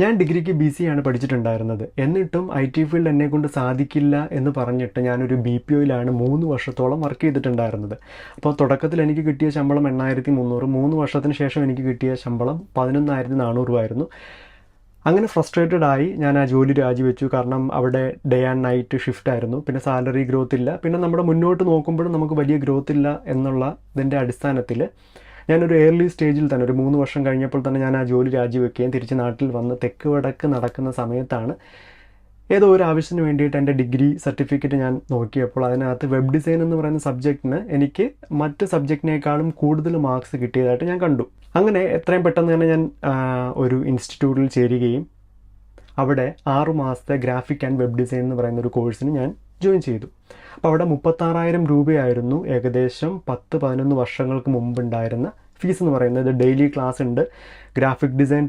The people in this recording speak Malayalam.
ഞാൻ ഡിഗ്രിക്ക് BCA ആണ് പഠിച്ചിട്ടുണ്ടായിരുന്നത്. എന്നിട്ടും IT ഫീൽഡ് എന്നെക്കൊണ്ട് സാധിക്കില്ല എന്ന് പറഞ്ഞിട്ട് ഞാനൊരു BPOയിലാണ് 3 വർഷത്തോളം വർക്ക് ചെയ്തിട്ടുണ്ടായിരുന്നത്. അപ്പോൾ തുടക്കത്തിൽ എനിക്ക് കിട്ടിയ ശമ്പളം 8300, 3 വർഷത്തിന് ശേഷം എനിക്ക് കിട്ടിയ ശമ്പളം 11400 ആയിരുന്നു. അങ്ങനെ ഫ്രസ്ട്രേറ്റഡ് ആയി ഞാൻ ആ ജോലി രാജിവെച്ചു. കാരണം അവിടെ ഡേ ആൻഡ് നൈറ്റ് ഷിഫ്റ്റ് ആയിരുന്നു. പിന്നെ സാലറി ഗ്രോത്ത് ഇല്ല. പിന്നെ നമ്മുടെ മുന്നോട്ട് നോക്കുമ്പോഴും നമുക്ക് വലിയ ഗ്രോത്ത് ഇല്ല എന്നുള്ള ഇതിൻ്റെ അടിസ്ഥാനത്തിൽ ഞാനൊരു ഏർലി സ്റ്റേജിൽ തന്നെ ഒരു 3 വർഷം കഴിഞ്ഞപ്പോൾ തന്നെ ഞാൻ ആ ജോലി രാജിവെക്കുകയും തിരിച്ച് നാട്ടിൽ വന്ന് തെക്ക് വടക്ക് നടക്കുന്ന സമയത്താണ് ഏതോ ഒരു ആവശ്യത്തിന് വേണ്ടിയിട്ട് എൻ്റെ ഡിഗ്രി സർട്ടിഫിക്കറ്റ് ഞാൻ നോക്കിയപ്പോൾ അതിനകത്ത് വെബ് ഡിസൈൻ എന്ന് പറയുന്ന സബ്ജക്റ്റിന് എനിക്ക് മറ്റ് സബ്ജക്റ്റിനേക്കാളും കൂടുതൽ മാർക്സ് കിട്ടിയതായിട്ട് ഞാൻ കണ്ടു. അങ്ങനെ എത്രയും പെട്ടെന്ന് തന്നെ ഞാൻ ഒരു ഇൻസ്റ്റിറ്റ്യൂട്ടിൽ ചേരുകയും അവിടെ 6 മാസത്തെ ഗ്രാഫിക് ആൻഡ് വെബ് ഡിസൈൻ എന്ന് പറയുന്ന ഒരു കോഴ്സിന് ഞാൻ ജോയിൻ ചെയ്തു. അപ്പോൾ അവിടെ 36,000 രൂപയായിരുന്നു ഏകദേശം 10-11 വർഷങ്ങൾക്ക് മുമ്പുണ്ടായിരുന്ന ഫീസ് എന്ന് പറയുന്നത്. ഡെയിലി ക്ലാസ് ഉണ്ട്, ഗ്രാഫിക് ഡിസൈൻ